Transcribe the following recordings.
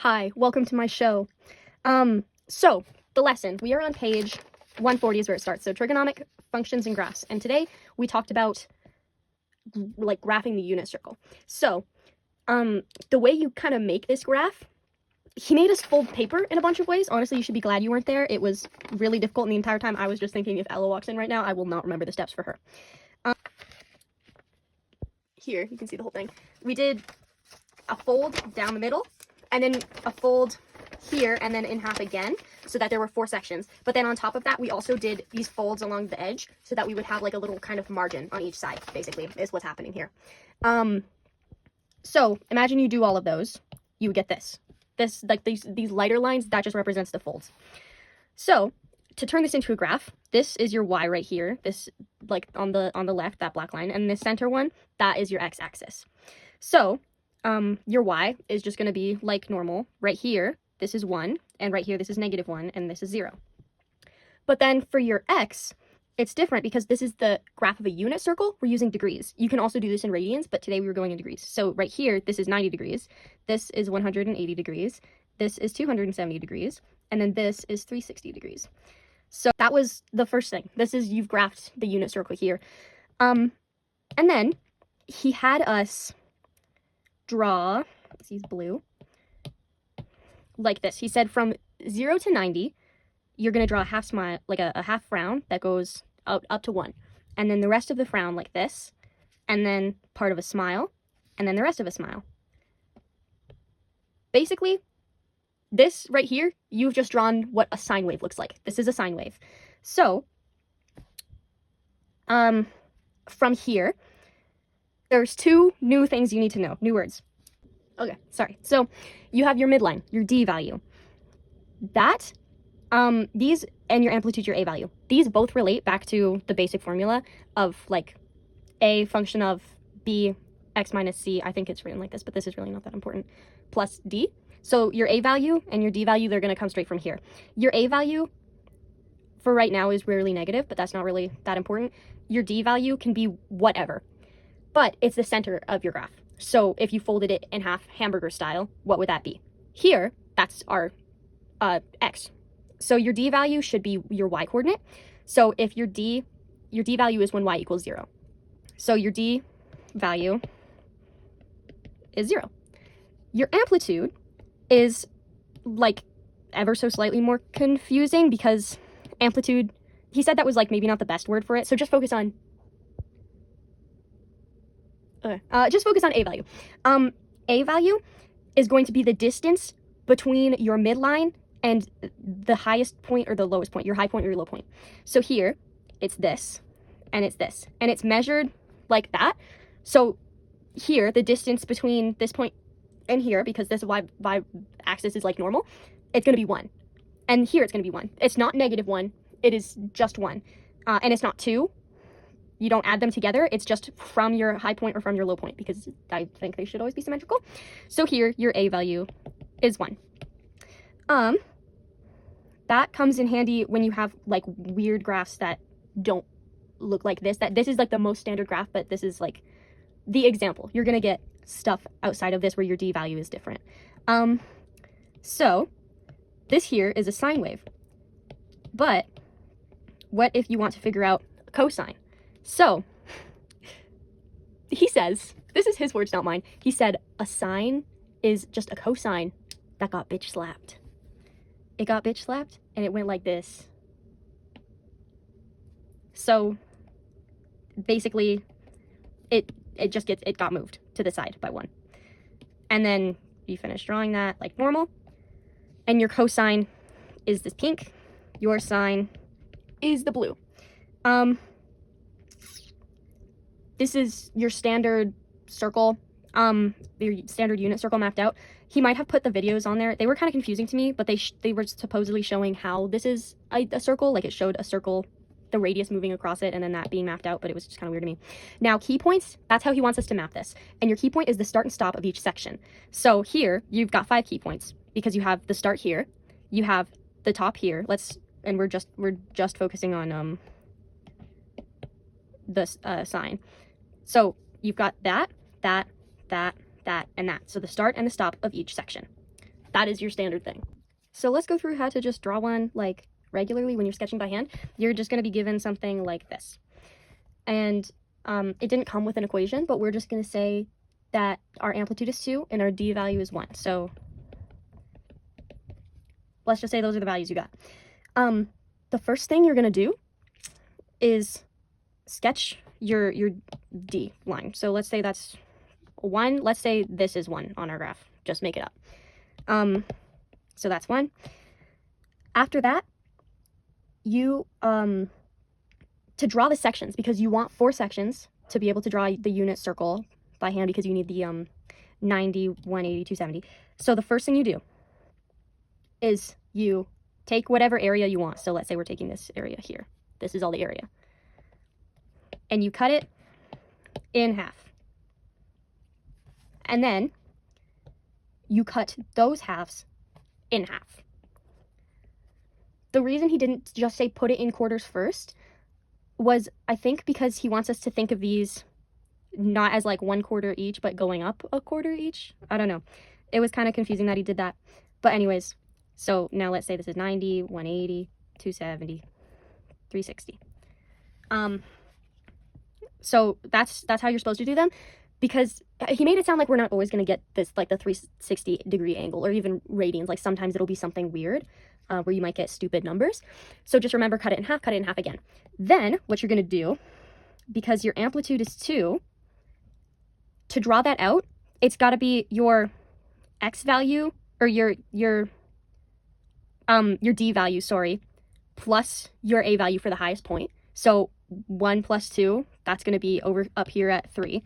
Hi, welcome to my show. So the lesson, we are on page 140 is where it starts. So trigonomic functions and graphs. And today we talked about like graphing the unit circle. So the way you kind of make this graph, he made us fold paper in a bunch of ways. Honestly, you should be glad you weren't there. It was really difficult, and the entire time I was just thinking, if Ella walks in right now, I will not remember the steps for her. Here, you can see the whole thing. We did a fold down the middle, and then a fold here, and then in half again, so that there were 4 sections. But then on top of that, we also did these folds along the edge, so that we would have like a little kind of margin on each side, basically, is what's happening here. So imagine you do all of those, you would get this. This, like these lighter lines, that just represents the folds. So to turn this into a graph, this is your y right here, this like on the left, that black line, and this center one, that is your x-axis. So your y is just going to be like normal. Right here, this is 1, and right here, this is -1, and this is 0. But then for your x, it's different because this is the graph of a unit circle. We're using degrees. You can also do this in radians, but today we were going in degrees. So right here, this is 90 degrees. This is 180 degrees. This is 270 degrees. And then this is 360 degrees. So that was the first thing. This is, you've graphed the unit circle here. And then he had us draw, he's blue, like this. He said from 0 to 90, you're going to draw a half smile, like a half frown that goes up to 1. And then the rest of the frown like this, and then part of a smile, and then the rest of a smile. Basically, this right here, you've just drawn what a sine wave looks like. This is a sine wave. So, from here, there's 2 new things you need to know, new words. Okay, sorry. So you have your midline, your D value. That, these, and your amplitude, your A value. These both relate back to the basic formula of like A function of B x minus C. I think it's written like this, but this is really not that important. Plus D. So your A value and your D value, they're going to come straight from here. Your A value for right now is rarely negative, but that's not really that important. Your D value can be whatever, but it's the center of your graph. So if you folded it in half hamburger style, what would that be? Here, that's our x. So your D value should be your y coordinate. So if your D value is when y equals 0. So your D value is 0. Your amplitude is like ever so slightly more confusing because amplitude, he said that was like maybe not the best word for it. So just focus on A value. A value is going to be the distance between your midline and the highest point or the lowest point, your high point or your low point. So here, it's this, and it's this, and it's measured like that. So here, the distance between this point and here, because this y axis is like normal, it's going to be 1. And here it's going to be 1. It's not -1, it is just 1. And it's not 2. You don't add them together, it's just from your high point or from your low point, because I think they should always be symmetrical. So here, your A value is 1. That comes in handy when you have like weird graphs that don't look like this. That this is like the most standard graph, but this is like the example. You're gonna get stuff outside of this where your D value is different. So this here is a sine wave. But what if you want to figure out a cosine? So he says, this is his words, not mine. He said a sine is just a cosine that got bitch slapped. It got bitch slapped and it went like this. So basically it got moved to the side by 1. And then you finish drawing that like normal. And your cosine is this pink. Your sine is the blue. This is your standard circle, your standard unit circle mapped out. He might have put the videos on there. They were kind of confusing to me, but they were supposedly showing how this is a circle. Like it showed a circle, the radius moving across it, and then that being mapped out, but it was just kind of weird to me. Now, key points, that's how he wants us to map this. And your key point is the start and stop of each section. So here, you've got 5 key points, because you have the start here, you have the top here, and we're just focusing on the sign. So you've got that, and that. So the start and the stop of each section. that is your standard thing. So let's go through how to just draw one like regularly when you're sketching by hand. You're just going to be given something like this. And it didn't come with an equation, but we're just going to say that our amplitude is 2 and our d value is 1. So let's just say those are the values you got. The first thing you're going to do is sketch your D line. So let's say that's 1. Let's say this is 1 on our graph. Just make it up. So that's 1. After that, you, to draw the sections, because you want 4 sections to be able to draw the unit circle by hand, because you need the 90, 180, 270. So the first thing you do is you take whatever area you want. So let's say we're taking this area here. This is all the area. And you cut it in half. And then you cut those halves in half. The reason he didn't just say put it in quarters first was, I think, because he wants us to think of these not as like 1/4 each, but going up a quarter each. I don't know. It was kind of confusing that he did that. But anyways, so now let's say this is 90, 180, 270, 360. So that's how you're supposed to do them, because he made it sound like we're not always going to get this, like the 360-degree angle or even radians. Like sometimes it'll be something weird where you might get stupid numbers. So just remember, cut it in half again. Then what you're going to do, because your amplitude is 2, to draw that out, it's got to be your x value, or your d value, sorry, plus your a value for the highest point. So 1 plus 2, that's going to be over up here at 3.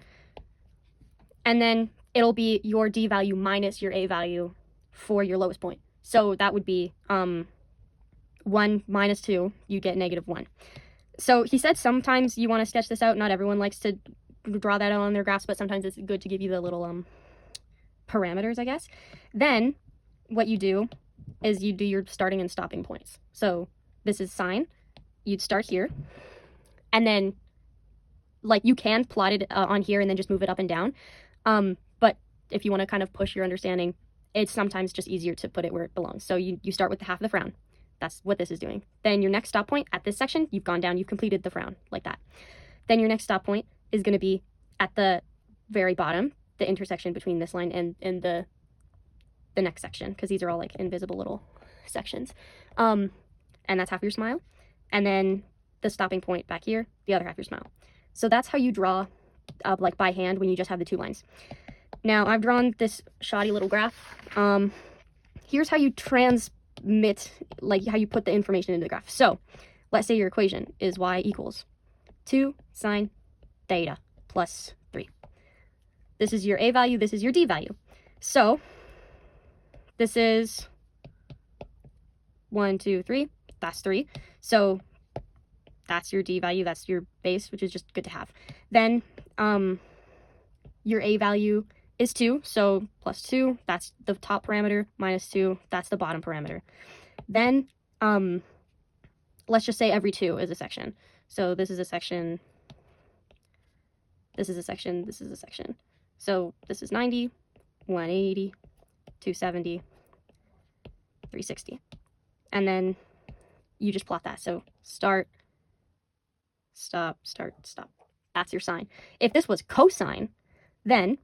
And then it'll be your d value minus your a value for your lowest point. So that would be 1 minus 2, you get -1. So he said sometimes you want to sketch this out. Not everyone likes to draw that out on their graphs, but sometimes it's good to give you the little parameters, I guess. Then what you do is you do your starting and stopping points. So this is sine. You'd start here. And then, like, you can plot it on here and then just move it up and down. But if you want to kind of push your understanding, it's sometimes just easier to put it where it belongs. So you start with the half of the frown. That's what this is doing. Then your next stop point at this section, you've gone down, you've completed the frown, like that. Then your next stop point is going to be at the very bottom, the intersection between this line and the next section, because these are all like invisible little sections. And that's half your smile. And then the stopping point back here, the other half your smile. So that's how you draw like by hand when you just have the 2 lines. Now I've drawn this shoddy little graph. Here's how you transmit, like how you put the information into the graph. So let's say your equation is y equals 2 sine theta plus 3. This is your a value, this is your d value. So this is 1, 2, 3, that's 3. So that's your d value, that's your base, which is just good to have. Then your a value is 2, so plus 2, that's the top parameter, minus 2, that's the bottom parameter. Then let's just say every 2 is a section. So this is a section, this is a section, this is a section. So this is 90, 180, 270, 360. And then you just plot that. So start, stop, start, stop. That's your sine. If this was cosine, then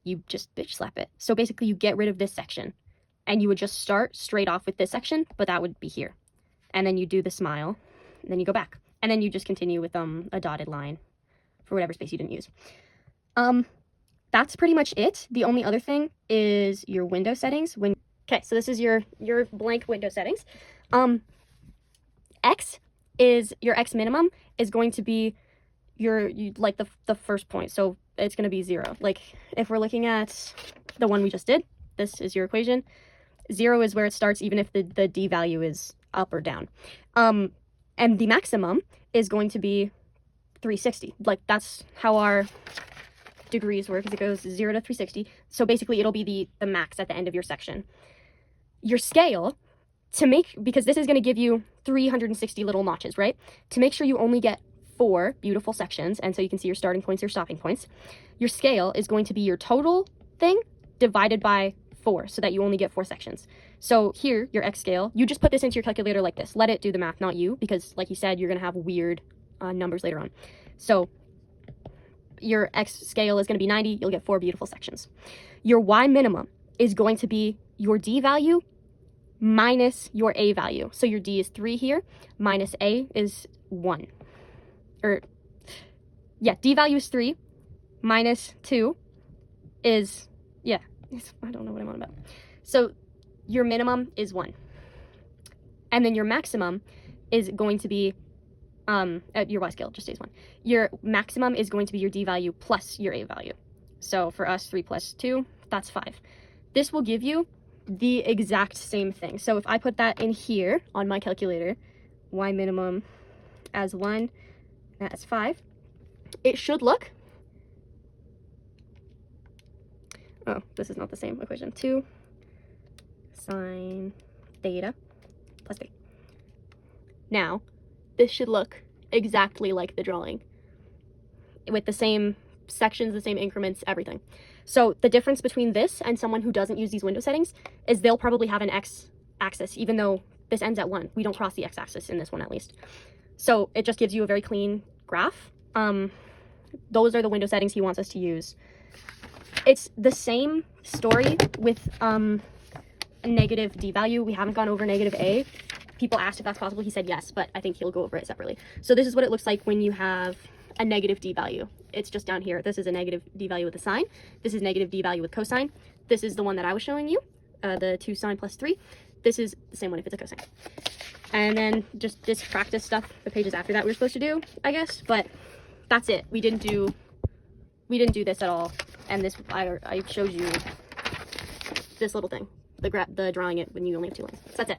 you just bitch slap it. So basically you get rid of this section and you would just start straight off with this section, but that would be here. And then you do the smile, and then you go back. And then you just continue with a dotted line for whatever space you didn't use. That's pretty much it. The only other thing is your window settings. Okay, so this is your blank window settings. X is your X minimum is going to be like the first point. So it's going to be 0. Like if we're looking at the one we just did, this is your equation. 0 is where it starts, even if the d value is up or down. And the maximum is going to be 360. Like that's how our degrees work, because it goes 0 to 360. So basically it'll be the max at the end of your section. Your scale, because this is going to give you 360 little notches, right? To make sure you only get 4 beautiful sections, and so you can see your starting points, your stopping points, your scale is going to be your total thing divided by 4 so that you only get 4 sections. So here, your x scale, you just put this into your calculator like this. Let it do the math, not you, because like you said, you're going to have weird numbers later on. So your x scale is going to be 90. You'll get 4 beautiful sections. Your y minimum is going to be your d value minus your a value. So your d is 3 here, minus a is 1. D value is 3, minus 2 is, I don't know what I'm on about. So your minimum is 1. And then your maximum is going to be, your y scale just stays 1. Your maximum is going to be your d value plus your a value. So for us, 3 plus 2, that's 5. This will give you the exact same thing. So if I put that in here on my calculator, y minimum as 1, as 5, it should look, oh, this is not the same equation, 2 sine theta plus b. Now, this should look exactly like the drawing, with the same sections, the same increments, everything. So the difference between this and someone who doesn't use these window settings is they'll probably have an x-axis, even though this ends at 1. We don't cross the x-axis in this one, at least. So it just gives you a very clean graph. Those are the window settings he wants us to use. It's the same story with a negative d value. We haven't gone over negative a. People asked if that's possible. He said yes, but I think he'll go over it separately. So this is what it looks like when you have a negative d value. It's just down here. This is a negative d value with a sine. This is negative d value with cosine. This is the one that I was showing you, the 2 sine plus 3. This is the same one if it's a cosine. And then just this practice stuff, the pages after that we were supposed to do, I guess, but that's it. We didn't do this at all. And this, I showed you this little thing, the drawing it when you only have 2 lines. So that's it.